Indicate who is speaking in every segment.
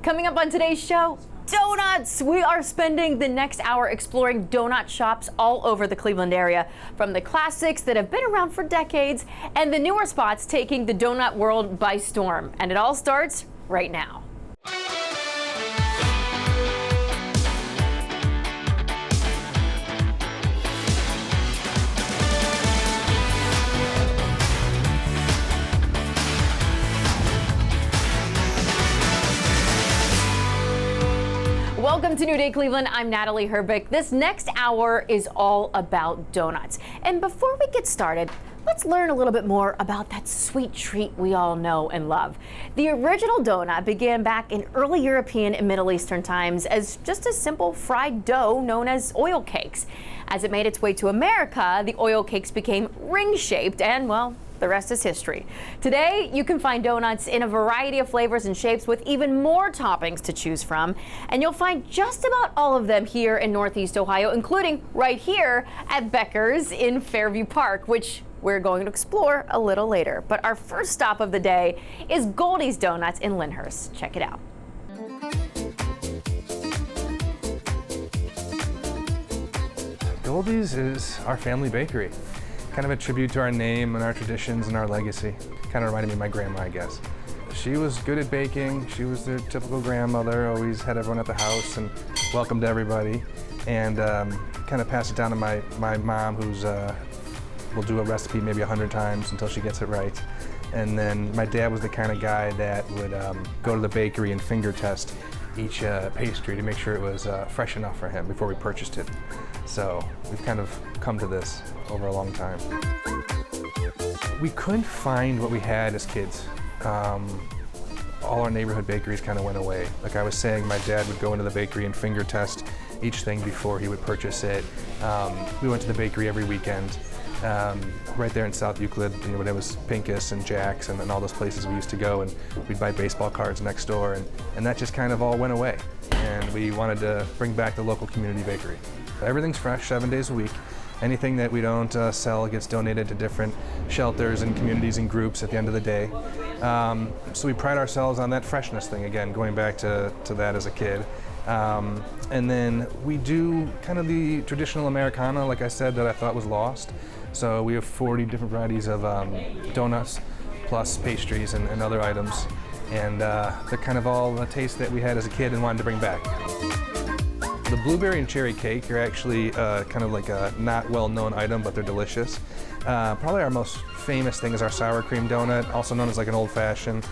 Speaker 1: Coming up on today's show, donuts! We are spending the next hour exploring donut shops all over the Cleveland area, from the classics that have been around for decades and the newer spots taking the donut world by storm. And it all starts right now. Welcome to New Day Cleveland. I'm Natalie Herbick. This next hour is all about donuts. And before we get started, let's learn a little bit more about that sweet treat we all know and love. The original donut began back in early European and Middle Eastern times as just a simple fried dough known as oil cakes. As it made its way to America, the oil cakes became ring-shaped and, well, the rest is history. Today, you can find donuts in a variety of flavors and shapes with even more toppings to choose from. And you'll find just about all of them here in Northeast Ohio, including right here at Becker's in Fairview Park, which we're going to explore a little later. But our first stop of the day is Goldie's Donuts in Lyndhurst. Check it out.
Speaker 2: Goldie's is our family bakery. Kind of a tribute to our name and our traditions and our legacy. Kind of reminded me of my grandma, I guess. She was good at baking. She was their typical grandmother, always had everyone at the house and welcomed everybody. And kind of passed it down to my mom, who's will do a recipe maybe 100 times until she gets it right. And then my dad was the kind of guy that would go to the bakery and finger test each pastry to make sure it was fresh enough for him before we purchased it. So we've kind of come to this over a long time. We couldn't find what we had as kids. All our neighborhood bakeries kind of went away. Like I was saying, my dad would go into the bakery and finger test each thing before he would purchase it. We went to the bakery every weekend. Right there in South Euclid, when it was Pincus and Jack's and all those places we used to go, and we'd buy baseball cards next door, and that just kind of all went away. And we wanted to bring back the local community bakery. Everything's fresh 7 days a week. Anything that we don't sell gets donated to different shelters and communities and groups at the end of the day. So we pride ourselves on that freshness thing, again, going back to that as a kid. And then we do kind of the traditional Americana, like I said, that I thought was lost. So we have 40 different varieties of donuts, plus pastries and other items. And they're kind of all the taste that we had as a kid and wanted to bring back. The blueberry and cherry cake are actually kind of like a not well-known item, but they're delicious. Probably our most famous thing is our sour cream donut, also known as like an old-fashioned.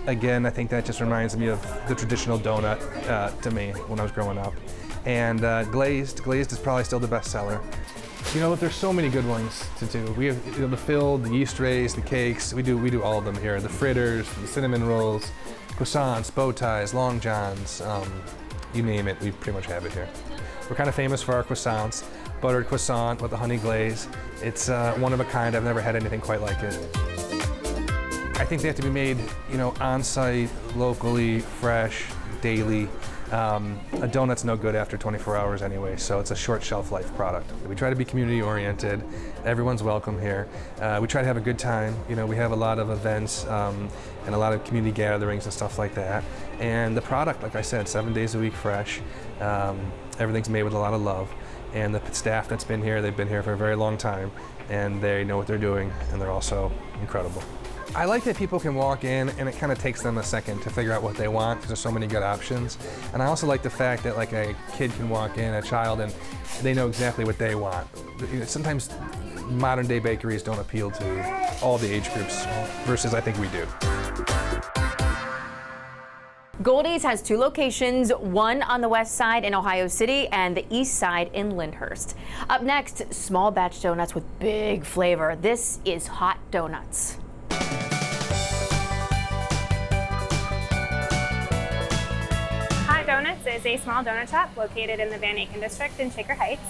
Speaker 2: Again, I think that just reminds me of the traditional donut to me when I was growing up. And glazed is probably still the best seller. You know, there's so many good ones to do. We have the filled, the yeast rays, the cakes. We do all of them here. The fritters, the cinnamon rolls, croissants, bow ties, long johns. You name it, we pretty much have it here. We're kind of famous for our croissants. Buttered croissant with a honey glaze. It's one of a kind. I've never had anything quite like it. I think they have to be made, on-site, locally, fresh, daily. A donut's no good after 24 hours anyway, so it's a short shelf life product. We try to be community oriented. Everyone's welcome here. We try to have a good time. We have a lot of events and a lot of community gatherings and stuff like that. And the product, like I said, 7 days a week fresh. Everything's made with a lot of love. And the staff that's been here, they've been here for a very long time, and they know what they're doing, and they're also incredible. I like that people can walk in and it kind of takes them a second to figure out what they want because there's so many good options. And I also like the fact that like a kid can walk in, a child, and they know exactly what they want. Sometimes modern day bakeries don't appeal to all the age groups versus I think we do.
Speaker 1: Goldie's has 2 locations, one on the west side in Ohio City and the east side in Lyndhurst. Up next, small batch donuts with big flavor. This is Hot Donuts.
Speaker 3: Hot Donuts is a small donut shop located in the Van Aken district in Shaker Heights.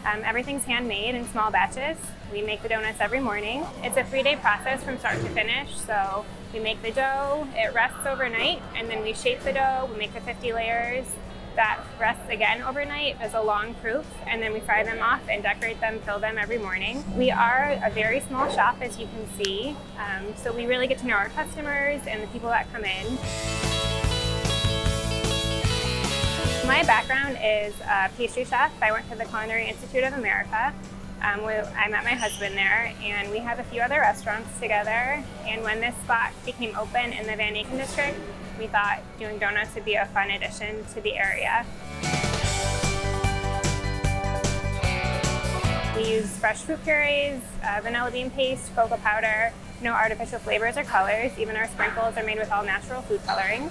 Speaker 3: Everything's handmade in small batches. We make the donuts every morning. It's a 3-day process from start to finish. So we make the dough, it rests overnight, and then we shape the dough, we make the 50 layers. That rests again overnight as a long proof, and then we fry them off and decorate them, fill them every morning. We are a very small shop, as you can see, so we really get to know our customers and the people that come in. My background is a pastry chef. I went to the Culinary Institute of America. I met my husband there, and we have a few other restaurants together. And when this spot became open in the Van Aken district, we thought doing donuts would be a fun addition to the area. We use fresh fruit purees, vanilla bean paste, cocoa powder, no artificial flavors or colors. Even our sprinkles are made with all natural food colorings.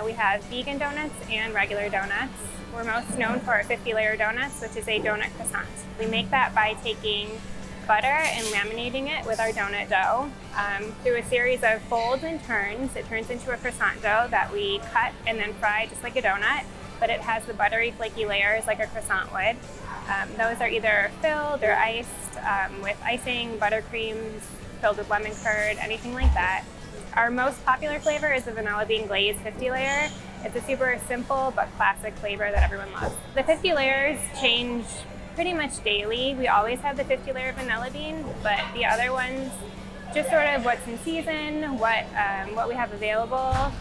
Speaker 3: We have vegan donuts and regular donuts. We're most known for our 50-layer donuts, which is a donut croissant. We make that by taking butter and laminating it with our donut dough. Through a series of folds and turns, it turns into a croissant dough that we cut and then fry just like a donut, but it has the buttery, flaky layers like a croissant would. Those are either filled or iced with icing, buttercreams, filled with lemon curd, anything like that. Our most popular flavor is the vanilla bean glazed 50-layer. It's a super simple but classic flavor that everyone loves. The 50 layers change pretty much daily. We always have the 50-layer vanilla bean, but the other ones, just sort of what's in season, what we have available.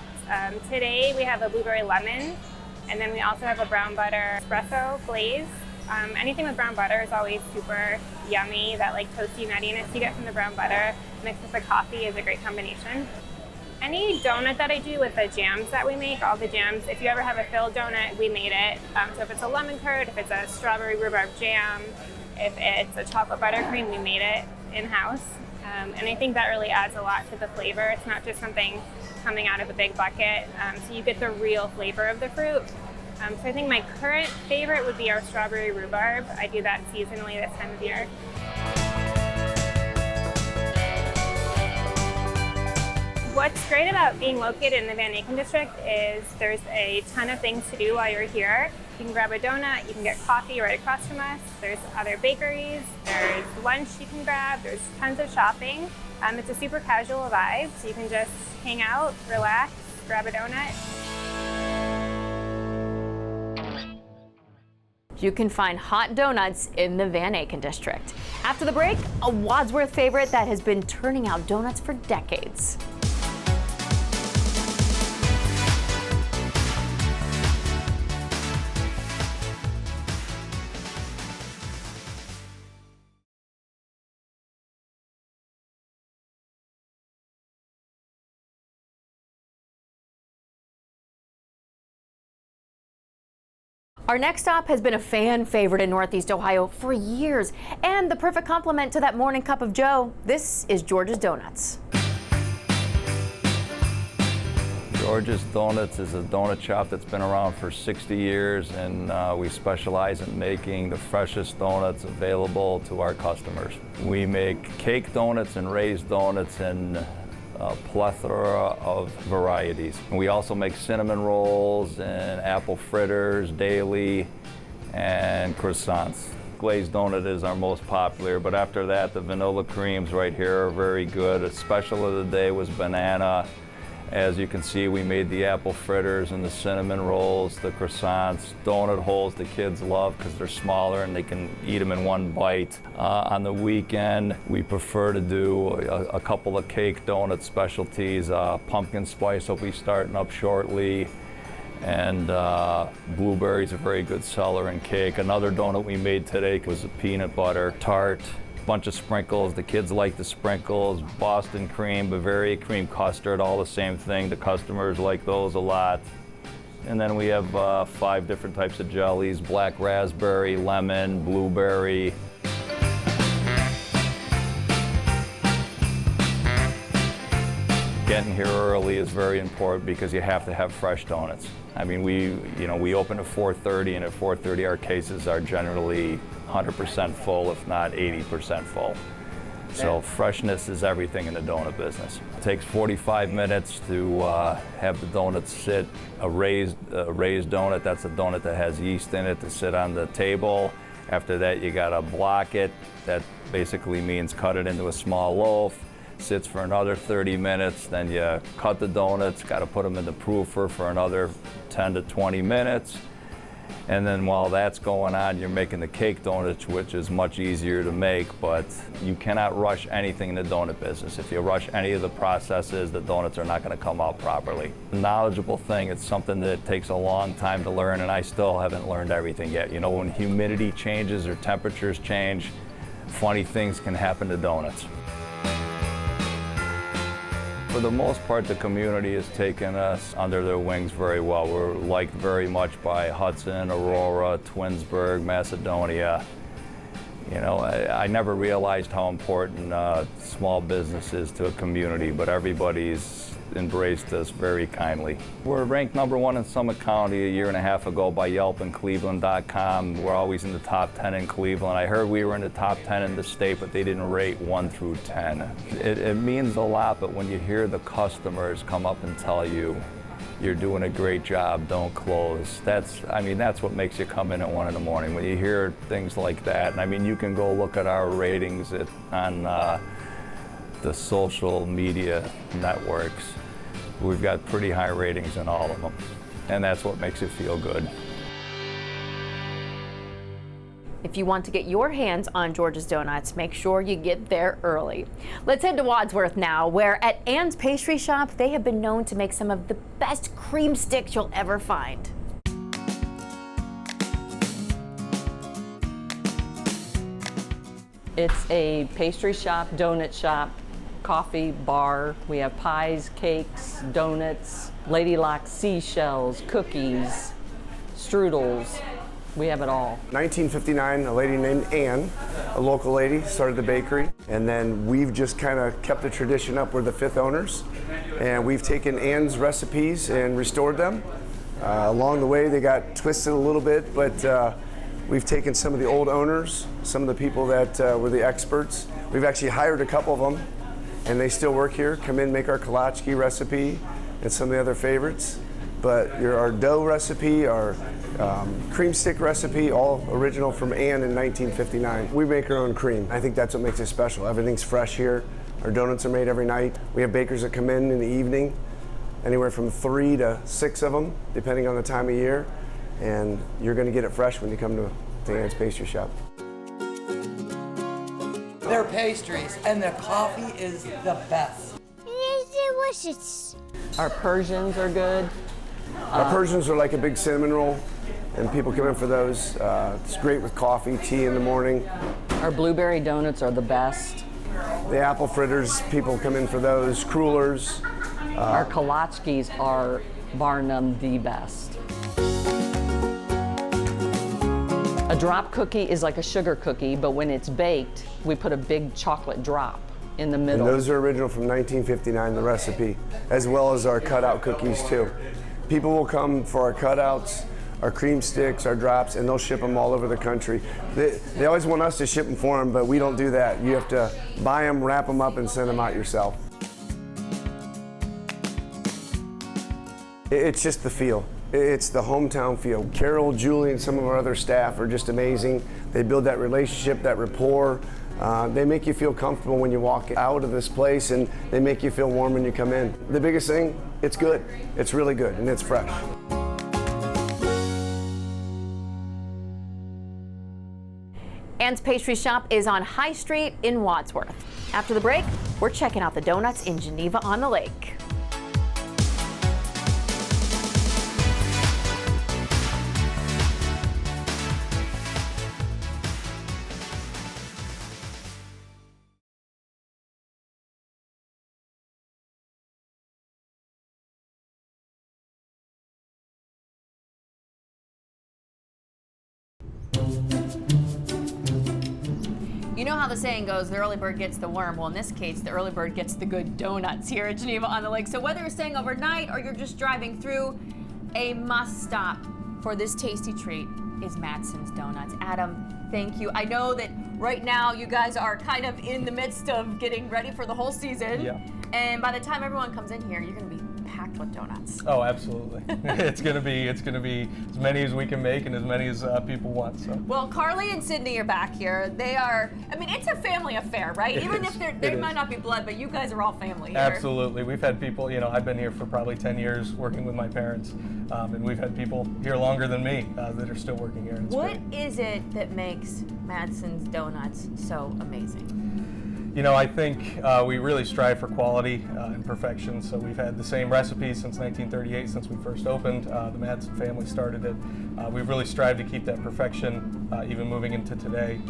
Speaker 3: Today we have a blueberry lemon, and then we also have a brown butter espresso glaze. Anything with brown butter is always super yummy. That like toasty nuttiness you get from the brown butter mixed with the coffee is a great combination. Any donut that I do with the jams that we make, all the jams, if you ever have a filled donut, we made it. So if it's a lemon curd, if it's a strawberry rhubarb jam, if it's a chocolate buttercream, we made it in-house. And I think that really adds a lot to the flavor. It's not just something coming out of a big bucket. So you get the real flavor of the fruit. So I think my current favorite would be our strawberry rhubarb. I do that seasonally this time of year. What's great about being located in the Van Aken district is there's a ton of things to do while you're here. You can grab a donut, you can get coffee right across from us. There's other bakeries, there's lunch you can grab, there's tons of shopping. It's a super casual vibe, so you can just hang out, relax, grab a donut.
Speaker 1: You can find hot donuts in the Van Aken district. After the break, a Wadsworth favorite that has been turning out donuts for decades. Our next stop has been a fan favorite in Northeast Ohio for years, and the perfect complement to that morning cup of joe. This is George's Donuts.
Speaker 4: George's Donuts is a donut shop that's been around for 60 years, and we specialize in making the freshest donuts available to our customers. We make cake donuts and raised donuts and a plethora of varieties. We also make cinnamon rolls and apple fritters daily and croissants. Glazed donut is our most popular, but after that the vanilla creams right here are very good. A special of the day was banana. As you can see, we made the apple fritters and the cinnamon rolls, the croissants, donut holes the kids love because they're smaller and they can eat them in one bite. On the weekend, we prefer to do a couple of cake donut specialties. Pumpkin spice will be starting up shortly, and blueberries are a very good seller in cake. Another donut we made today was a peanut butter tart. Bunch of sprinkles. The kids like the sprinkles. Boston cream, Bavaria cream custard, all the same thing. The customers like those a lot. And then we have 5 different types of jellies: black raspberry, lemon, blueberry. Getting here early is very important because you have to have fresh donuts. I mean, we open at 4:30, and at 4:30 our cases are generally 100% full, if not 80% full. So freshness is everything in the donut business. It takes 45 minutes to have the donuts sit. A raised donut, that's a donut that has yeast in it, to sit on the table. After that, you gotta block it. That basically means cut it into a small loaf. Sits for another 30 minutes, then you cut the donuts, got to put them in the proofer for another 10 to 20 minutes, And then while that's going on, you're making the cake donuts, which is much easier to make, but you cannot rush anything in the donut business. If you rush any of the processes, the donuts are not going to come out properly. A knowledgeable thing, it's something that takes a long time to learn, and I still haven't learned everything yet. You know, when humidity changes or temperatures change, funny things can happen to donuts. For the most part, the community has taken us under their wings very well. We're liked very much by Hudson, Aurora, Twinsburg, Macedonia. You know, I never realized how important small business is to a community, but everybody's embraced us very kindly. We're ranked #1 in Summit County a year and a half ago by Yelp and Cleveland.com. We're always in the top 10 in Cleveland. I heard we were in the top 10 in the state, but they didn't rate 1 through 10. It means a lot, but when you hear the customers come up and tell you, you're doing a great job, don't close. That's what makes you come in at 1 in the morning. When you hear things like that, and I mean, you can go look at our ratings on the social media networks. We've got pretty high ratings in all of them, and that's what makes it feel good.
Speaker 1: If you want to get your hands on George's Donuts, make sure you get there early. Let's head to Wadsworth now, where at Ann's Pastry Shop, they have been known to make some of the best cream sticks you'll ever find.
Speaker 5: It's a pastry shop, donut shop, coffee bar. We have pies, cakes, donuts, Ladylock seashells, cookies, strudels. We have it all.
Speaker 6: 1959, a lady named Ann, a local lady, started the bakery. And then we've just kind of kept the tradition up. We're the 5th owners. And we've taken Ann's recipes and restored them. Along the way, they got twisted a little bit, but we've taken some of the old owners, some of the people that were the experts. We've actually hired a couple of them, and they still work here, come in, make our kolachki recipe and some of the other favorites. But our dough recipe, our cream stick recipe, all original from Ann in 1959. We make our own cream. I think that's what makes it special. Everything's fresh here. Our donuts are made every night. We have bakers that come in the evening, anywhere from 3 to 6 of them, depending on the time of year. And you're gonna get it fresh when you come to Ann's Pastry Shop.
Speaker 7: Their pastries and their coffee is the best.
Speaker 8: It's delicious.
Speaker 5: Our Persians are good.
Speaker 6: Our Persians are like a big cinnamon roll, and people come in for those. It's great with coffee, tea in the morning.
Speaker 5: Our blueberry donuts are the best.
Speaker 6: The apple fritters, people come in for those. Crullers.
Speaker 5: Our kolachkis are bar none the best. A drop cookie is like a sugar cookie, but when it's baked, we put a big chocolate drop in the middle.
Speaker 6: And those are original from 1959, the recipe, as well as our cutout cookies too. People will come for our cutouts, our cream sticks, our drops, and they'll ship them all over the country. They always want us to ship them for them, but we don't do that. You have to buy them, wrap them up, and send them out yourself. It's just the feel. It's the hometown feel. Carol, Julie, and some of our other staff are just amazing. They build that relationship, that rapport. They make you feel comfortable when you walk out of this place, and they make you feel warm when you come in. The biggest thing, it's good. It's really good, and it's fresh.
Speaker 1: Ann's Pastry Shop is on High Street in Wadsworth. After the break, we're checking out the donuts in Geneva on the Lake. You know how the saying goes, the early bird gets the worm. Well, in this case, the early bird gets the good donuts here at Geneva on the Lake. So whether you're staying overnight or you're just driving through, a must stop for this tasty treat is Madsen's Donuts. Adam, thank you. I know that right now you guys are kind of in the midst of getting ready for the whole season.
Speaker 2: Yeah.
Speaker 1: And by the time everyone comes in here, you're gonna be packed with donuts.
Speaker 2: Oh, absolutely. It's gonna be as many as we can make and as many as people want. So.
Speaker 1: Well, Carly and Sydney are back here. They are, I mean, it's a family affair, right? Even if they might not be blood, but you guys are all family here.
Speaker 2: Absolutely. We've had people, I've been here for probably 10 years working with my parents, and we've had people here longer than me that are still working here.
Speaker 1: What is it that makes Madsen's Donuts so amazing?
Speaker 2: I think we really strive for quality and perfection. So we've had the same recipe since 1938, since we first opened. The Madsen family started it. We've really strived to keep that perfection, even moving into today.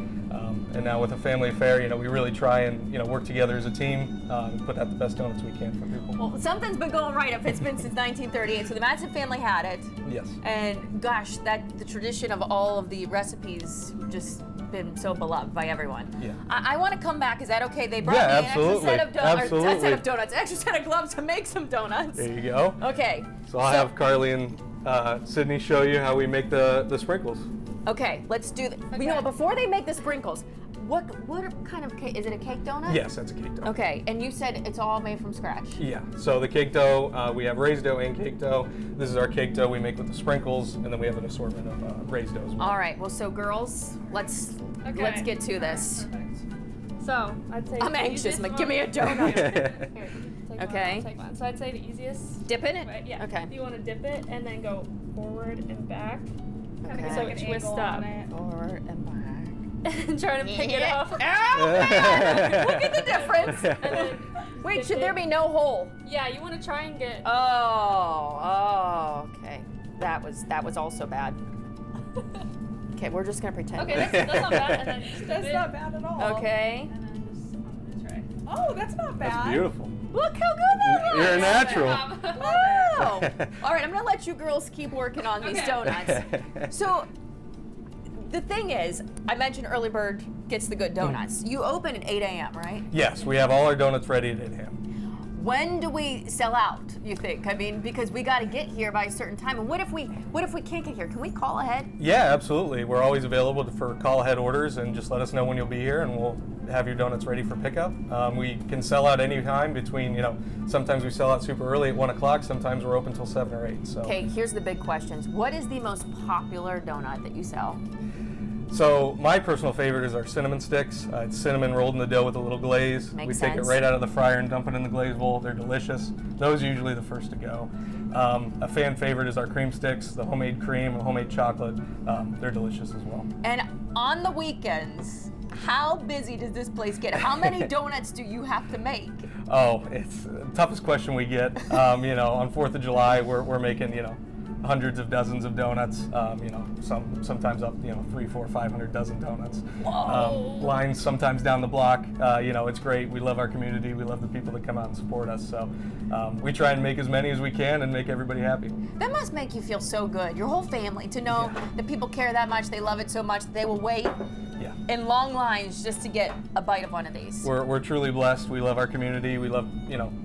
Speaker 2: And now with a family affair, we really try and work together as a team and put out the best donuts we can for people.
Speaker 1: Well, something's been going right if it's been since 1938. So the Madsen family had it.
Speaker 2: Yes.
Speaker 1: And gosh, the tradition of all of the recipes just been so beloved by everyone.
Speaker 2: Yeah.
Speaker 1: I want to come back. Is that okay? They brought
Speaker 2: Yeah,
Speaker 1: me an
Speaker 2: absolutely.
Speaker 1: extra set of gloves to make some donuts.
Speaker 2: There you go.
Speaker 1: Okay.
Speaker 2: So I'll have Carly and Sydney show you how we make the sprinkles.
Speaker 1: Okay, let's do that. You know what, before they make the sprinkles, what kind of cake? Is it a cake donut?
Speaker 2: Yes, that's a cake dough.
Speaker 1: Okay, and you said it's all made from scratch.
Speaker 2: Yeah, so the cake dough, we have raised dough and cake dough. This is our cake dough we make with the sprinkles, and then we have an assortment of raised dough as well.
Speaker 1: All right, well, so girls, let's get to this.
Speaker 9: So, I'd say
Speaker 1: I'm anxious, like, give me a donut.
Speaker 9: Here, take
Speaker 1: Okay.
Speaker 9: One, take one. So I'd say the easiest
Speaker 1: Dip in it?
Speaker 9: way, yeah.
Speaker 1: Okay.
Speaker 9: You want to dip it and then go forward and back. Kind
Speaker 1: Okay.
Speaker 9: of so it twists up.
Speaker 1: Forward and back.
Speaker 9: And trying to pick it up.
Speaker 1: Oh, man! Look at the difference.
Speaker 9: And then
Speaker 1: Wait,
Speaker 9: stick
Speaker 1: should there
Speaker 9: it.
Speaker 1: be no hole?
Speaker 9: Yeah, you want to try and get.
Speaker 1: Oh, okay. That was also bad. Okay, we're just gonna pretend.
Speaker 9: Okay, that's not bad. And then just
Speaker 7: That's
Speaker 9: dip
Speaker 7: not
Speaker 9: it.
Speaker 7: bad at all.
Speaker 1: Okay.
Speaker 9: And then just on the tray.
Speaker 7: Oh, that's not bad.
Speaker 2: That's beautiful.
Speaker 1: Look how good that is.
Speaker 2: You're a natural.
Speaker 1: Wow. All right, I'm gonna let you girls keep working on these donuts. So, the thing is, I mentioned early bird gets the good donuts. You open at 8 a.m., right?
Speaker 2: Yes, we have all our donuts ready at 8 a.m.
Speaker 1: When do we sell out, you think? I mean, because we got to get here by a certain time. And what if we can't get here? Can we call ahead?
Speaker 2: Yeah, absolutely. We're always available for call ahead orders, and just let us know when you'll be here, and we'll have your donuts ready for pickup. We can sell out any time between, sometimes we sell out super early at 1 o'clock, sometimes we're open till 7 or 8. So.
Speaker 1: Okay, here's the big questions. What is the most popular donut that you sell?
Speaker 2: So my personal favorite is our cinnamon sticks. It's cinnamon rolled in the dough with a little glaze.
Speaker 1: Makes
Speaker 2: We take
Speaker 1: sense.
Speaker 2: it right out of the fryer and dump it in the glaze bowl. They're delicious. Those are usually the first to go. A fan favorite is our cream sticks, the homemade cream and homemade chocolate. They're delicious as well.
Speaker 1: And on the weekends, how busy does this place get? How many donuts do you have to make?
Speaker 2: Oh, it's the toughest question we get. On 4th of July, we're making, hundreds of dozens of donuts, sometimes up, 300, 400, 500 dozen donuts. Lines sometimes down the block. It's great. We love our community. We love the people that come out and support us. So we try and make as many as we can and make everybody happy.
Speaker 1: That must make you feel so good, your whole family, to know that people care that much, they love it so much, that they will wait
Speaker 2: Yeah.
Speaker 1: in long lines just to get a bite of one of these.
Speaker 2: We're truly blessed. We love our community. We love,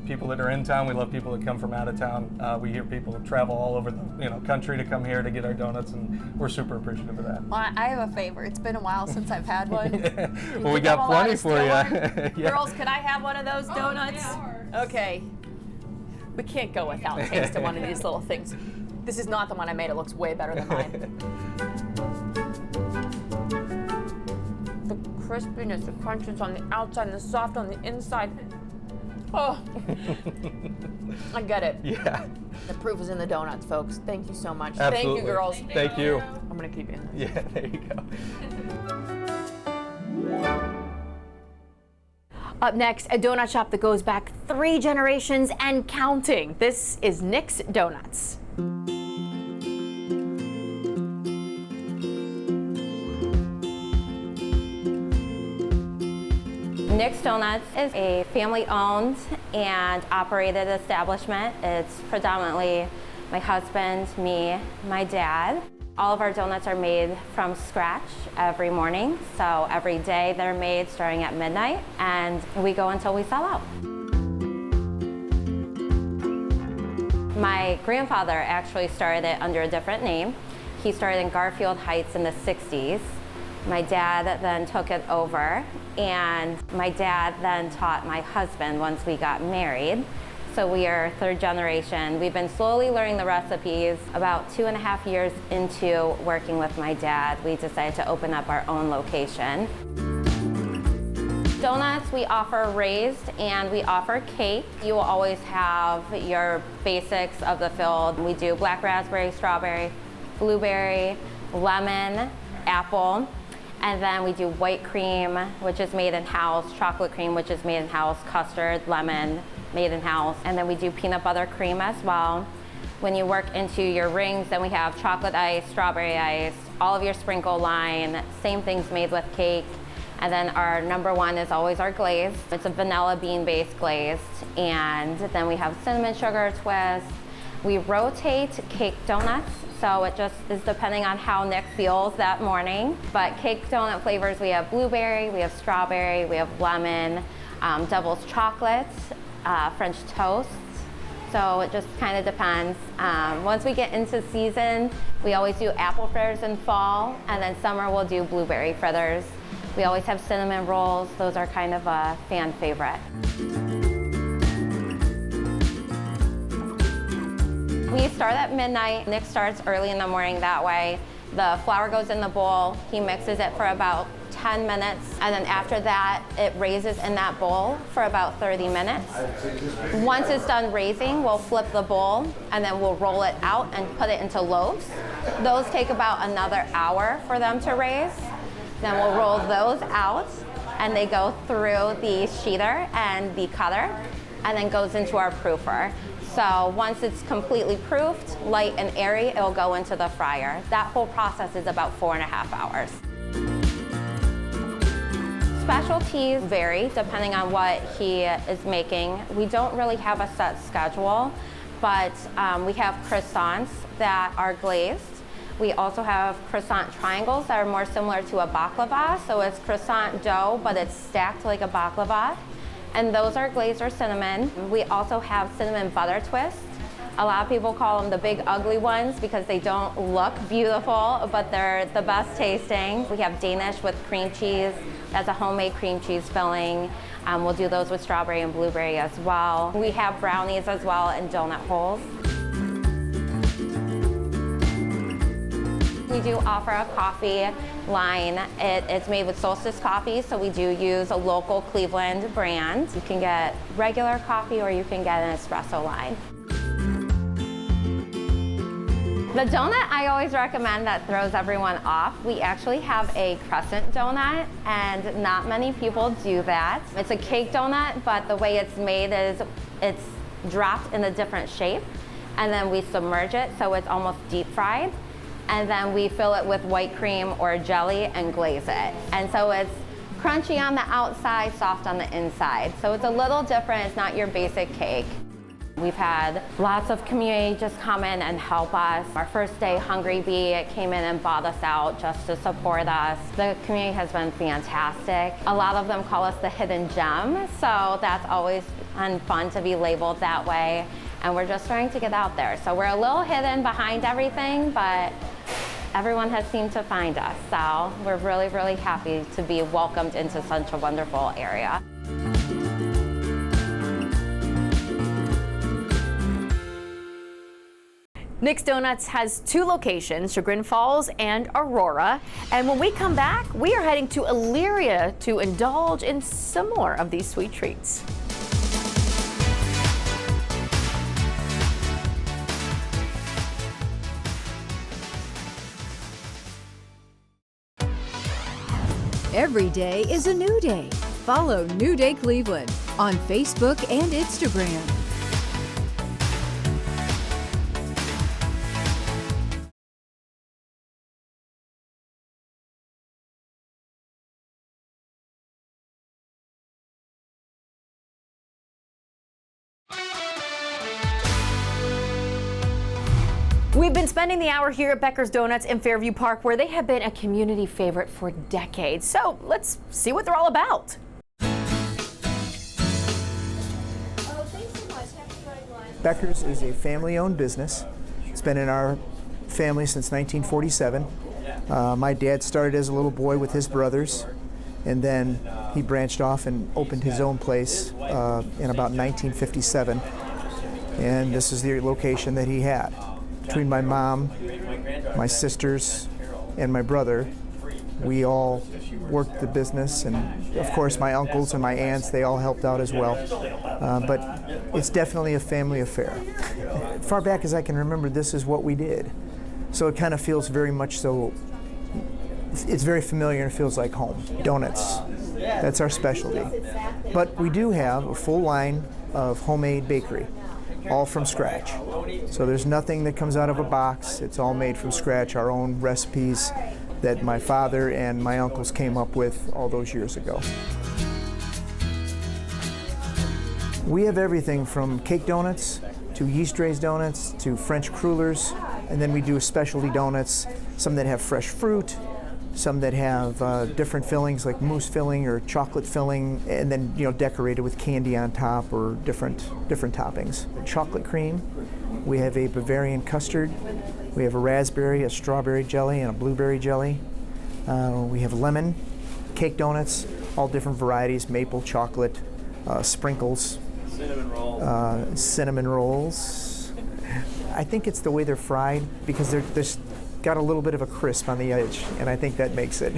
Speaker 2: people that are in town. We love people that come from out of town. We hear people that travel all over the, country to come here to get our donuts, and we're super appreciative of that.
Speaker 1: Well, I have a favor. It's been a while since I've had one.
Speaker 2: Well, we got plenty for you. Yeah.
Speaker 1: Girls, can I have one of those donuts?
Speaker 9: Yeah.
Speaker 1: Okay. We can't go without tasting one of these little things. This is not the one I made. It looks way better than mine. The crispiness, the crunches on the outside, and the soft on the inside. Oh, I get it.
Speaker 2: Yeah.
Speaker 1: The proof is in the donuts, folks. Thank you so much.
Speaker 2: Absolutely.
Speaker 1: Thank you, girls.
Speaker 2: Thank you.
Speaker 1: I'm gonna keep you in this.
Speaker 2: Yeah, there you go.
Speaker 1: Up next, a donut shop that goes back 3 generations and counting. This is Nick's Donuts.
Speaker 10: Nick's Donuts is a family-owned and operated establishment. It's predominantly my husband, me, my dad. All of our donuts are made from scratch every morning. So every day they're made starting at midnight, and we go until we sell out. My grandfather actually started it under a different name. He started in Garfield Heights in the 60s. My dad then took it over, and my dad then taught my husband once we got married. so we are third generation. We've been slowly learning the recipes. About 2.5 years into working with my dad, we decided to open up our own location. Donuts, we offer raised and we offer cake. You will always have your basics of the field. We do black raspberry, strawberry, blueberry, lemon, apple, and then we do white cream, which is made in-house, chocolate cream, which is made in-house, custard, lemon, made in-house, and then we do peanut butter cream as well. When you work into your rings, then we have chocolate ice, strawberry ice, all of your sprinkle line, same things made with cake. And then our number one is always our glaze. It's a vanilla bean-based glaze. And then we have cinnamon sugar twist. We rotate cake donuts, so it just is depending on how Nick feels that morning. But cake donut flavors, we have blueberry, we have strawberry, we have lemon, devil's chocolate, French toast. So it just kind of depends. Once we get into season, we always do apple fritters in fall, and then summer we'll do blueberry fritters. We always have cinnamon rolls. Those are kind of a fan favorite. We start at midnight. Nick starts early in the morning that way. The flour goes in the bowl. He mixes it for about 10 minutes. And then after that, it raises in that bowl for about 30 minutes. Once it's done raising, we'll flip the bowl and then we'll roll it out and put it into loaves. Those take about another hour for them to raise. Then we'll roll those out and they go through the sheeter and the cutter and then goes into our proofer. So once it's completely proofed, light and airy, it'll go into the fryer. That whole process is about 4.5 hours. Specialties vary depending on what he is making. We don't really have a set schedule, but we have croissants that are glazed. We also have croissant triangles that are more similar to a baklava. So it's croissant dough, but it's stacked like a baklava. And those are glazed or cinnamon. We also have cinnamon butter twist. A lot of people call them the big ugly ones because they don't look beautiful, but they're the best tasting. We have Danish with cream cheese. That's a homemade cream cheese filling. We'll do those with strawberry and blueberry as well. We have brownies as well and donut holes. We do offer a coffee line. It's made with Solstice coffee, so we do use a local Cleveland brand. You can get regular coffee or you can get an espresso line. The donut I always recommend that throws everyone off. We actually have a crescent donut, and not many people do that. It's a cake donut, but the way it's made is it's dropped in a different shape, and then we submerge it so it's almost deep fried. And then we fill it with white cream or jelly and glaze it. And so it's crunchy on the outside, soft on the inside. So it's a little different, it's not your basic cake. We've had lots of community just come in and help us. Our first day, Hungry Bee came in and bought us out just to support us. The community has been fantastic. A lot of them call us the hidden gem, so that's always fun to be labeled that way. And we're just trying to get out there. So we're a little hidden behind everything, but everyone has seemed to find us. So we're really, really happy to be welcomed into such a wonderful area.
Speaker 1: Nick's Donuts has 2 locations, Chagrin Falls and Aurora. And when we come back, we are heading to Elyria to indulge in some more of these sweet treats.
Speaker 11: Every day is a new day. Follow New Day Cleveland on Facebook and Instagram.
Speaker 1: We've been spending the hour here at Becker's Donuts in Fairview Park, where they have been a community favorite for decades. So let's see what they're all about.
Speaker 12: Becker's is a family-owned business. It's been in our family since 1947. My dad started as a little boy with his brothers, and then he branched off and opened his own place in about 1957. And this is the location that he had. Between my mom, my sisters, and my brother, we all worked the business, and of course my uncles and my aunts, they all helped out as well. But it's definitely a family affair. Far back as I can remember, this is what we did. So it kind of feels very much so, it's very familiar and it feels like home. Donuts, that's our specialty. But we do have a full line of homemade bakery, all from scratch. So there's nothing that comes out of a box. It's all made from scratch, our own recipes that my father and my uncles came up with all those years ago. We have everything from cake donuts to yeast raised donuts to French crullers, and then we do specialty donuts, some that have fresh fruit, some that have different fillings like mousse filling or chocolate filling, and then decorated with candy on top or different toppings. Chocolate cream, we have a Bavarian custard, we have a raspberry, a strawberry jelly, and a blueberry jelly. We have lemon, cake donuts, all different varieties, maple, chocolate, sprinkles. Cinnamon rolls. I think it's the way they're fried because they're got a little bit of a crisp on the edge, and I think that makes it.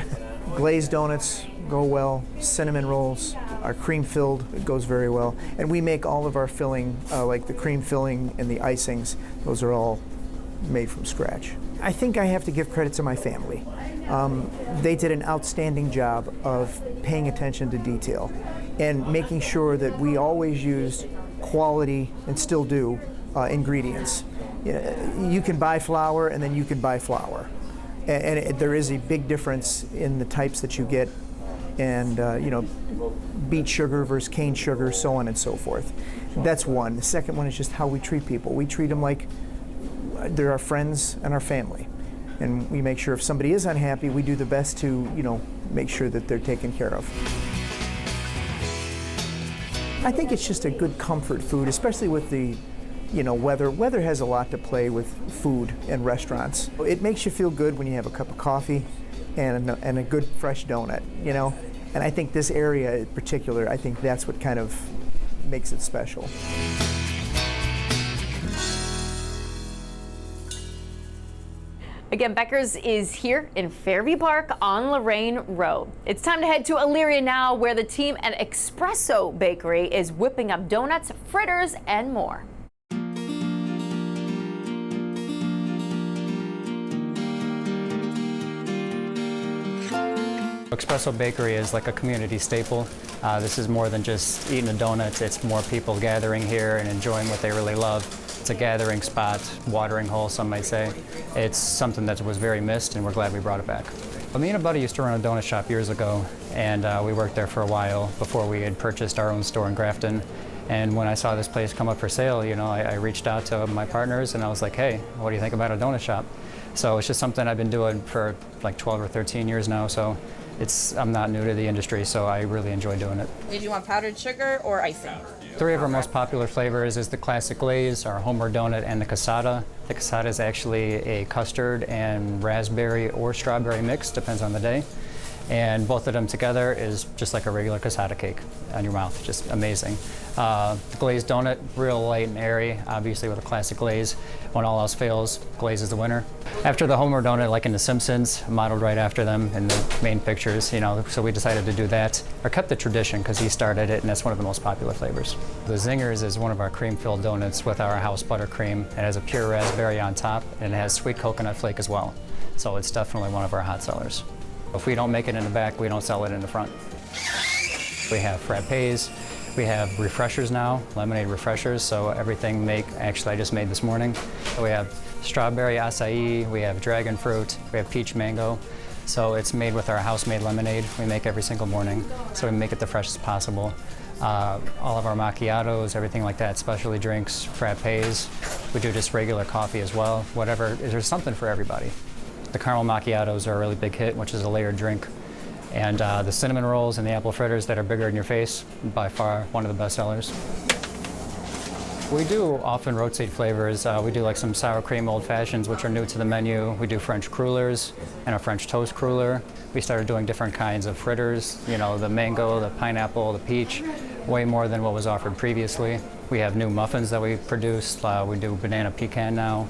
Speaker 12: Glazed donuts go well. Cinnamon rolls are cream filled. It goes very well. And we make all of our filling, like the cream filling and the icings. Those are all made from scratch. I think I have to give credit to my family. They did an outstanding job of paying attention to detail and making sure that we always used quality, and still do, ingredients. You can buy flour and then you can buy flour. And there is a big difference in the types that you get, and beet sugar versus cane sugar, so on and so forth. That's one. The second one is just how we treat people. We treat them like they're our friends and our family. And we make sure if somebody is unhappy, we do the best to, make sure that they're taken care of. I think it's just a good comfort food, especially with the weather. Weather has a lot to play with food and restaurants. It makes you feel good when you have a cup of coffee and a good fresh donut, And I think this area in particular, I think that's what kind of makes it special.
Speaker 1: Again, Becker's is here in Fairview Park on Lorraine Road. It's time to head to Elyria now, where the team at Expresso Bakery is whipping up donuts, fritters, and more.
Speaker 13: Expresso Bakery is like a community staple. This is more than just eating a donut. It's more people gathering here and enjoying what they really love. It's a gathering spot, watering hole, some might say. It's something that was very missed, and we're glad we brought it back. Well, me and a buddy used to run a donut shop years ago, and we worked there for a while before we had purchased our own store in Grafton. And when I saw this place come up for sale, I reached out to my partners and I was like, hey, what do you think about a donut shop? So it's just something I've been doing for like 12 or 13 years now. So I'm not new to the industry, so I really enjoy doing it.
Speaker 14: Did you want powdered sugar or icing?
Speaker 13: 3 of our most popular flavors is the classic glaze, our homemade donut, and the casata. The casata is actually a custard and raspberry or strawberry mix, depends on the day. And both of them together is just like a regular casata cake on your mouth, just amazing. The glazed donut, real light and airy, obviously with a classic glaze. When all else fails, glaze is the winner. After the homemade donut, like in The Simpsons, modeled right after them in the main pictures, so we decided to do that. Or kept the tradition because he started it, and that's one of the most popular flavors. The Zingers is one of our cream-filled donuts with our house buttercream. It has a pure raspberry on top, and it has sweet coconut flake as well. So it's definitely one of our hot sellers. If we don't make it in the back, we don't sell it in the front. We have frappes, we have refreshers now, lemonade refreshers, so everything actually I just made this morning. We have strawberry acai, we have dragon fruit, we have peach mango. So it's made with our house-made lemonade we make every single morning, so we make it the freshest possible. All of our macchiatos, everything like that, specialty drinks, frappes. We do just regular coffee as well, whatever, there's something for everybody. The caramel macchiatos are a really big hit, which is a layered drink. And the cinnamon rolls and the apple fritters that are bigger than your face, by far one of the best sellers. We do often rotate flavors. We do like some sour cream old fashions, which are new to the menu. We do French crullers and a French toast cruller. We started doing different kinds of fritters, the mango, the pineapple, the peach. way more than what was offered previously. We have new muffins that we produce. We do banana pecan now.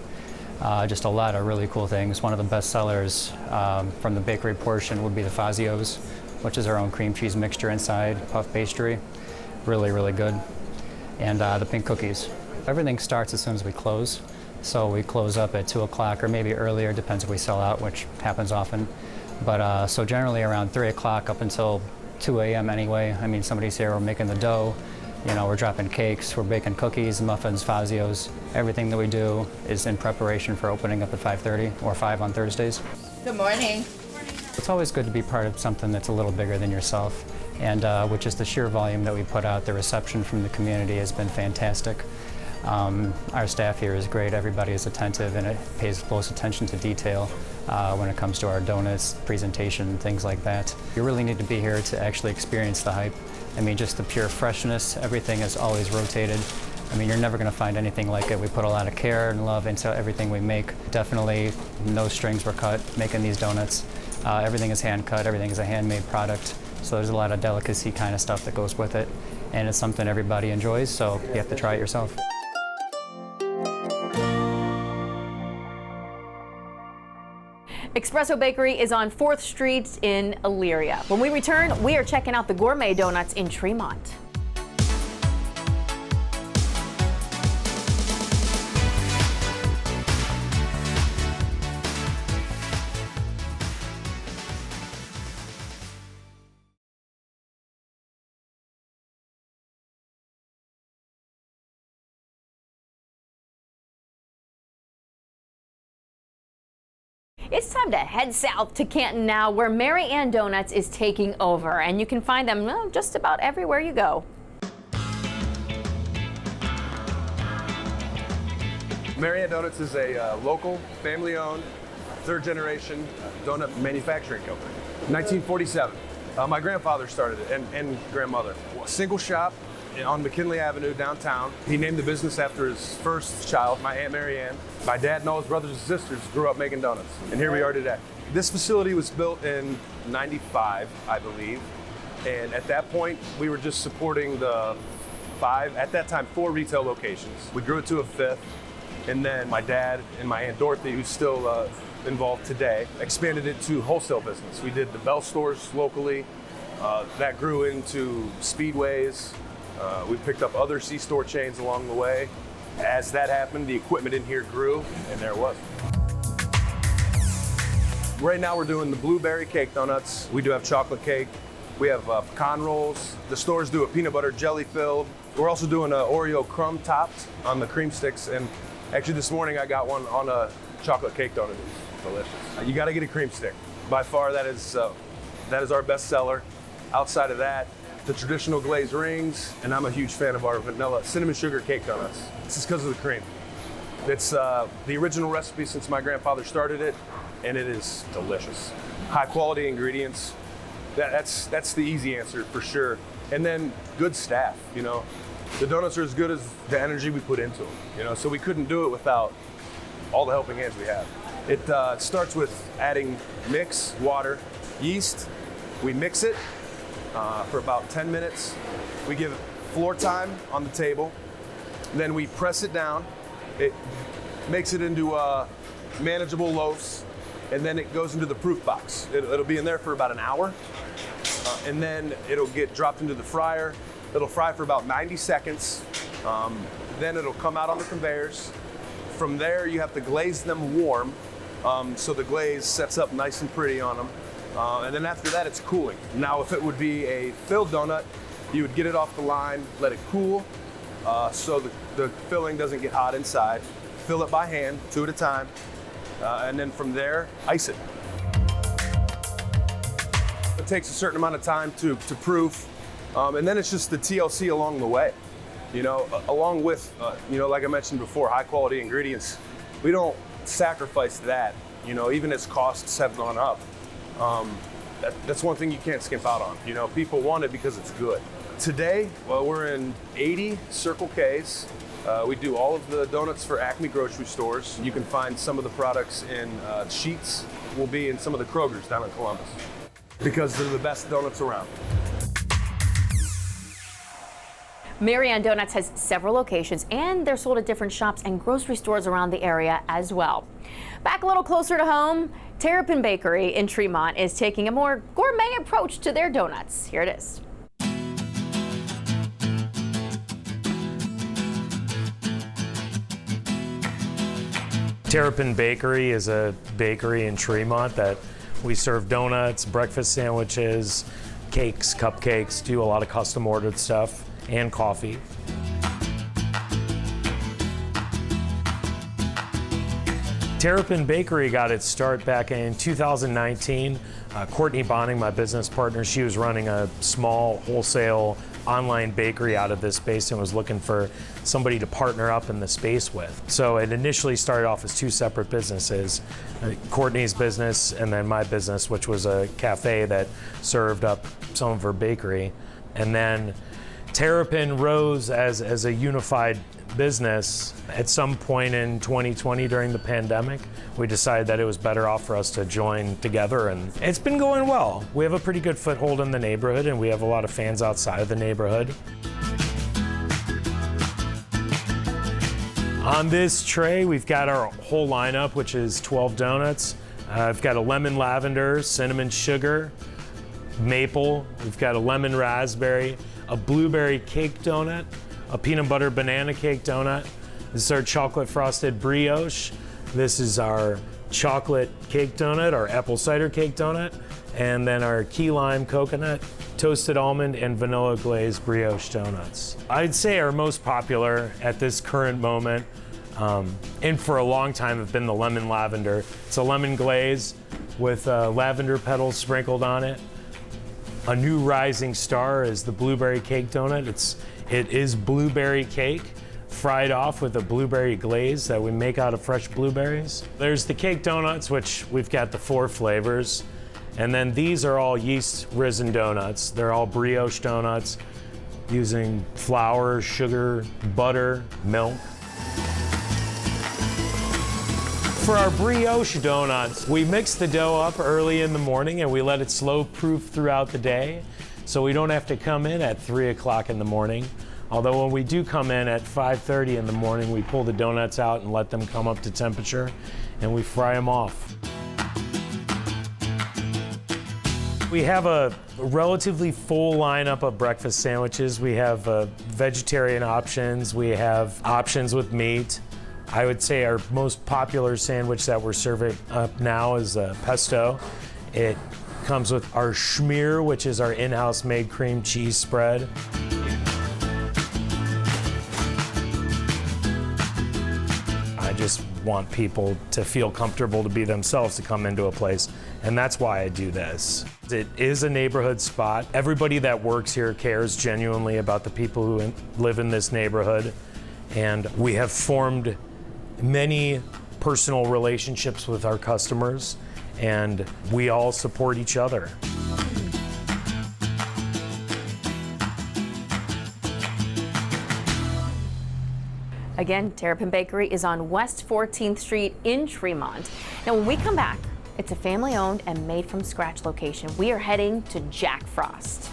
Speaker 13: Just a lot of really cool things. One of the best sellers from the bakery portion would be the Fazios, which is our own cream cheese mixture inside, puff pastry. Really, really good. And the pink cookies. Everything starts as soon as we close. So we close up at 2 o'clock or maybe earlier, depends if we sell out, which happens often. But so generally around 3 o'clock up until 2 a.m. anyway. I mean, somebody's here, we're making the dough, you know, we're dropping cakes, we're baking cookies, muffins, Fazios. Everything that we do is in preparation for opening up at 5:30 or 5 on Thursdays.
Speaker 14: Good morning.
Speaker 13: It's always good to be part of something that's a little bigger than yourself, and which is the sheer volume that we put out. The reception from the community has been fantastic. Our staff here is great. Everybody is attentive and it pays close attention to detail when it comes to our donuts, presentation, things like that. You really need to be here to actually experience the hype. I mean, just the pure freshness, everything is always rotated. I mean, you're never going to find anything like it. We put a lot of care and love into everything we make. Definitely no strings were cut making these donuts. Everything is hand cut, everything is a handmade product. So there's a lot of delicacy kind of stuff that goes with it. And it's something everybody enjoys, so you have to try it yourself.
Speaker 1: Expresso Bakery is on 4th Street in Elyria. When we return, we are checking out the gourmet donuts in Tremont. It's time to head south to Canton now, where Mary Ann Donuts is taking over, and you can find them just about everywhere you go.
Speaker 2: Mary Ann Donuts is a local, family-owned, third-generation donut manufacturing company. 1947. My grandfather started it, and grandmother. A single shop on McKinley Avenue downtown. He named the business after his first child, my Aunt Mary Ann. My dad and all his brothers and sisters grew up making donuts, and here we are today. This facility was built in '95, I believe, and at that point, we were just supporting the 4 retail locations. We grew it to a 5th, and then my dad and my Aunt Dorothy, who's still involved today, expanded it to wholesale business. We did the Bell stores locally. That grew into Speedways. We picked up other C-store chains along the way. As that happened, the equipment in here grew, and there it was. Right now we're doing the blueberry cake donuts. We do have chocolate cake. We have pecan rolls. The stores do a peanut butter jelly filled. We're also doing an Oreo crumb topped on the cream sticks. And actually this morning I got one on a chocolate cake donut. It's delicious. You gotta get a cream stick. By far that is our best seller. Outside of that, the traditional glazed rings, and I'm a huge fan of our vanilla cinnamon sugar cake donuts. This is because of the cream. It's the original recipe since my grandfather started it, and it is delicious. High quality ingredients. That's the easy answer for sure. And then good staff, you know. The donuts are as good as the energy we put into them, you know, so we couldn't do it without all the helping hands we have. It starts with adding mix, water, yeast. We mix it for about 10 minutes. We give it floor time on the table. Then we press it down. It makes it into manageable loaves, and then it goes into the proof box. It'll be in there for about an hour, and then it'll get dropped into the fryer. It'll fry for about 90 seconds. Then it'll come out on the conveyors. From there, you have to glaze them warm, so the glaze sets up nice and pretty on them. And then after that, it's cooling. Now, if it would be a filled donut, you would get it off the line, let it cool, so the filling doesn't get hot inside. Fill it by hand, 2 at a time, and then from there, ice it. It takes a certain amount of time to proof, and then it's just the TLC along the way. You know, along with, you know, like I mentioned before, high quality ingredients. We don't sacrifice that, you know, even as costs have gone up. That's one thing you can't skimp out on. You know, people want it because it's good. Today, well, we're in 80 Circle K's. We do all of the donuts for Acme grocery stores. You can find some of the products in sheets. We'll be in some of the Kroger's down in Columbus because they're the best donuts around.
Speaker 1: Marianne Donuts has several locations, and they're sold at different shops and grocery stores around the area as well. Back a little closer to home, Terrapin Bakery in Tremont is taking a more gourmet approach to their donuts. Here it is.
Speaker 15: Terrapin Bakery is a bakery in Tremont that we serve donuts, breakfast sandwiches, cakes, cupcakes, do a lot of custom ordered stuff, and coffee. Terrapin Bakery got its start back in 2019. Courtney Bonning, my business partner, she was running a small wholesale online bakery out of this space and was looking for somebody to partner up in the space with. So it initially started off as two separate businesses, Courtney's business and then my business, which was a cafe that served up some of her bakery. And then Terrapin rose as a unified business. At some point in 2020 during the pandemic, we decided that it was better off for us to join together, and it's been going well. We have a pretty good foothold in the neighborhood, and we have a lot of fans outside of the neighborhood. On this tray, we've got our whole lineup, which is 12 donuts. I've got a lemon lavender, cinnamon sugar, maple. We've got a lemon raspberry, a blueberry cake donut, a peanut butter banana cake donut. This is our chocolate frosted brioche. This is our chocolate cake donut, our apple cider cake donut, and then our key lime coconut, toasted almond, and vanilla glazed brioche donuts. I'd say our most popular at this current moment, and for a long time, have been the lemon lavender. It's a lemon glaze with lavender petals sprinkled on it. A new rising star is the blueberry cake donut. It is blueberry cake fried off with a blueberry glaze that we make out of fresh blueberries. There's the cake donuts, which we've got the 4 flavors. And then these are all yeast risen donuts. They're all brioche donuts using flour, sugar, butter, milk. For our brioche donuts, we mix the dough up early in the morning and we let it slow proof throughout the day, so we don't have to come in at 3 o'clock in the morning. Although when we do come in at 5:30 in the morning, we pull the donuts out and let them come up to temperature and we fry them off. We have a relatively full lineup of breakfast sandwiches. We have vegetarian options, we have options with meat. I would say our most popular sandwich that we're serving up now is pesto. It comes with our schmear, which is our in-house made cream cheese spread. I just want people to feel comfortable to be themselves to come into a place, and that's why I do this. It is a neighborhood spot. Everybody that works here cares genuinely about the people who live in this neighborhood, and we have formed many personal relationships with our customers, and we all support each other.
Speaker 1: Again, Terrapin Bakery is on West 14th Street in Tremont. Now, when we come back, it's a family-owned and made-from-scratch location. We are heading to Jack Frost.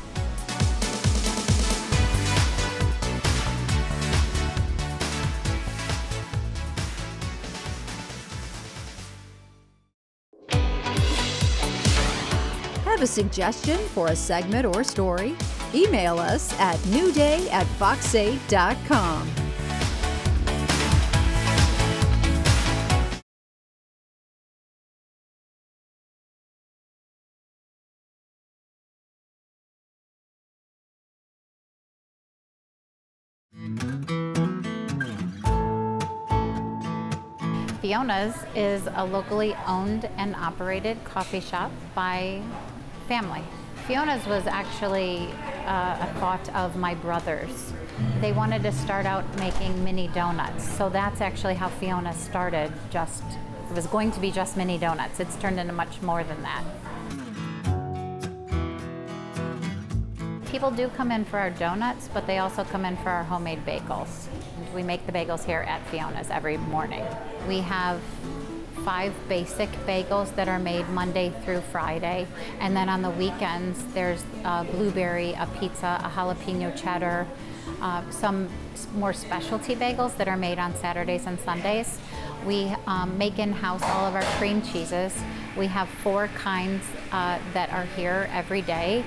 Speaker 11: Have a suggestion for a segment or story? Email us at newday@fox8.com.
Speaker 16: Fiona's is a locally owned and operated coffee shop by family. Fiona's was actually a thought of my brothers. They wanted to start out making mini donuts, so that's actually how Fiona started. It was going to be just mini donuts. It's turned into much more than that. People do come in for our donuts, but they also come in for our homemade bagels. We make the bagels here at Fiona's every morning. We have 5 basic bagels that are made Monday through Friday. And then on the weekends, there's a blueberry, a pizza, a jalapeno cheddar, some more specialty bagels that are made on Saturdays and Sundays. We make in-house all of our cream cheeses. We have 4 kinds that are here every day.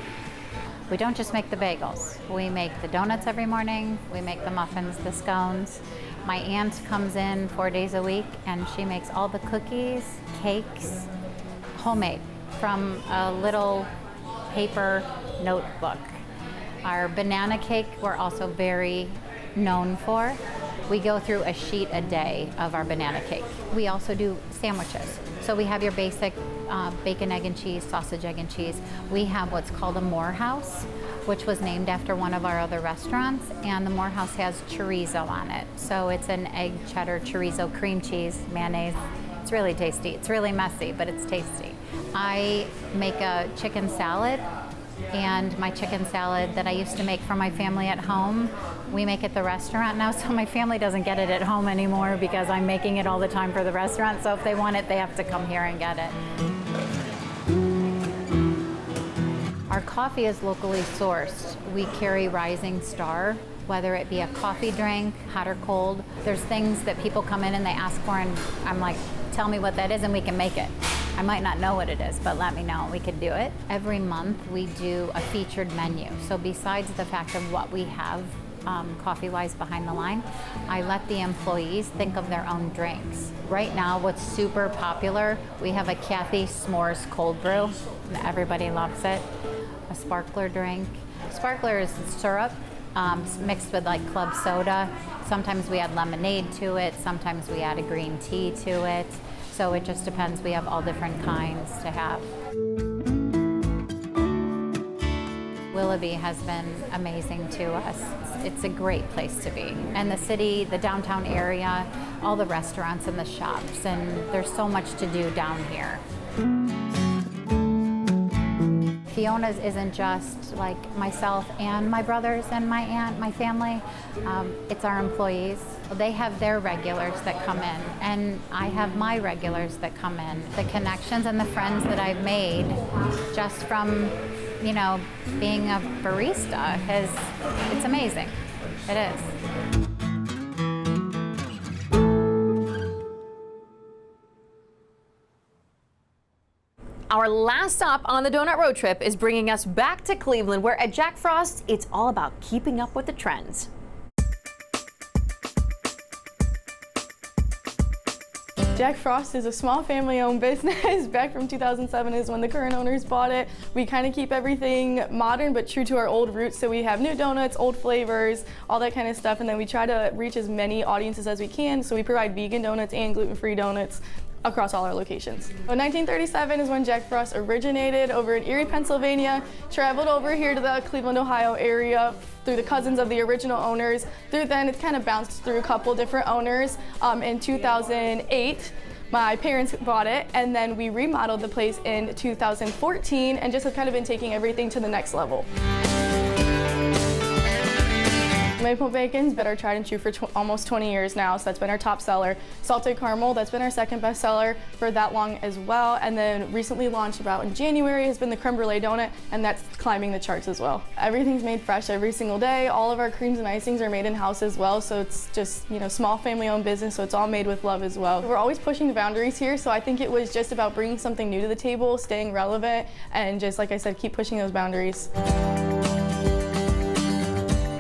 Speaker 16: We don't just make the bagels. We make the donuts every morning. We make the muffins, the scones. My aunt comes in 4 days a week and she makes all the cookies, cakes, homemade from a little paper notebook. Our banana cake we're also very known for. We go through a sheet a day of our banana cake. We also do sandwiches. So we have your basic bacon, egg, and cheese, sausage, egg, and cheese. We have what's called a Morehouse, which was named after one of our other restaurants, and the Morehouse has chorizo on it. So it's an egg, cheddar, chorizo, cream cheese, mayonnaise. It's really tasty. It's really messy, but it's tasty. I make a chicken salad, and my chicken salad that I used to make for my family at home, we make at the restaurant now, so my family doesn't get it at home anymore because I'm making it all the time for the restaurant. So if they want it, they have to come here and get it. Our coffee is locally sourced. We carry Rising Star, whether it be a coffee drink, hot or cold. There's things that people come in and they ask for, and I'm like, tell me what that is and we can make it. I might not know what it is, but let me know and we can do it. Every month we do a featured menu. So besides the fact of what we have coffee-wise behind the line, I let the employees think of their own drinks. Right now, what's super popular, we have a Kathy S'mores cold brew. Everybody loves it. A sparkler drink. Sparkler is syrup mixed with like club soda. Sometimes we add lemonade to it. Sometimes we add a green tea to it. So it just depends. We have all different kinds to have. Willoughby has been amazing to us. It's a great place to be. And the city, the downtown area, all the restaurants and the shops, and there's so much to do down here. Fiona's isn't just like myself and my brothers and my aunt, my family. It's our employees. They have their regulars that come in, and I have my regulars that come in. The connections and the friends that I've made just from, you know, being a barista it's amazing. It is.
Speaker 1: Our last stop on the Donut Road Trip is bringing us back to Cleveland, where at Jack Frost, it's all about keeping up with the trends.
Speaker 17: Jack Frost is a small family-owned business. Back from 2007 is when the current owners bought it. We kind of keep everything modern but true to our old roots. So we have new donuts, old flavors, all that kind of stuff. And then we try to reach as many audiences as we can. So we provide vegan donuts and gluten-free donuts across all our locations. So 1937 is when Jack Frost originated over in Erie, Pennsylvania, traveled over here to the Cleveland, Ohio area through the cousins of the original owners. Through then, it kind of bounced through a couple different owners. In 2008, my parents bought it, and then we remodeled the place in 2014, and just have kind of been taking everything to the next level. Maple bacon's been our tried and true for almost 20 years now, so that's been our top seller. Salted caramel, that's been our second best seller for that long as well. And then recently launched about in January has been the creme brulee donut, and that's climbing the charts as well. Everything's made fresh every single day. All of our creams and icings are made in-house as well, so it's just, you know, small family-owned business, so it's all made with love as well. We're always pushing the boundaries here, so I think it was just about bringing something new to the table, staying relevant, and just, like I said, keep pushing those boundaries.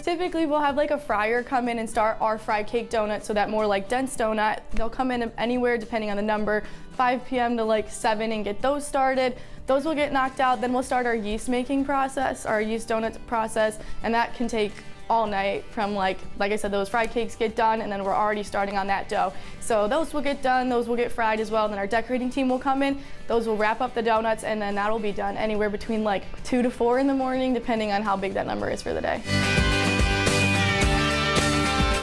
Speaker 17: Typically, we'll have like a fryer come in and start our fried cake donut, so that more like dense donut. They'll come in anywhere depending on the number, 5 p.m. to like 7 and get those started. Those will get knocked out, then we'll start our yeast making process, our yeast donut process, and that can take all night from like I said, those fried cakes get done and then we're already starting on that dough. So those will get done, those will get fried as well, then our decorating team will come in, those will wrap up the donuts, and then that'll be done anywhere between like 2 to 4 in the morning, depending on how big that number is for the day.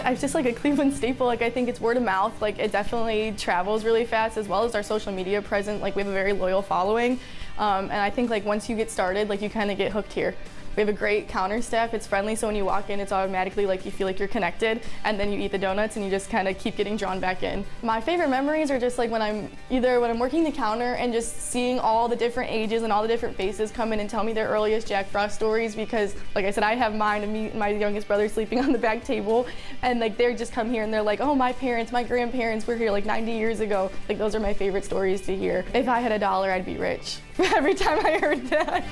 Speaker 17: It's just like a Cleveland staple. Like, I think it's word of mouth. Like, it definitely travels really fast, as well as our social media presence. Like, we have a very loyal following. And I think like once you get started, like you kind of get hooked here. We have a great counter staff. It's friendly, so when you walk in, it's automatically like you feel like you're connected, and then you eat the donuts and you just kind of keep getting drawn back in. My favorite memories are just like when I'm working the counter and just seeing all the different ages and all the different faces come in and tell me their earliest Jack Frost stories, because like I said, I have mine and me and my youngest brother sleeping on the back table, and like they're just come here and they're like, oh, my parents, my grandparents were here like 90 years ago. Like those are my favorite stories to hear. If I had $1, I'd be rich. Every time I heard that.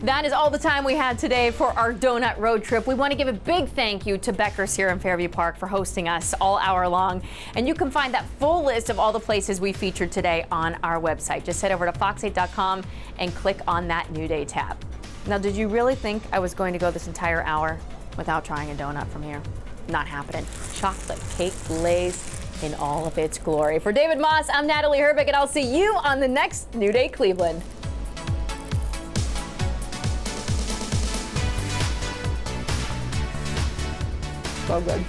Speaker 1: That is all the time we had today for our donut road trip. We want to give a big thank you to Becker's here in Fairview Park for hosting us all hour long. And you can find that full list of all the places we featured today on our website. Just head over to fox8.com and click on that New Day tab. Now, did you really think I was going to go this entire hour without trying a donut from here? Not happening. Chocolate cake glaze in all of its glory. For David Moss, I'm Natalie Herbeck, and I'll see you on the next New Day Cleveland. So good.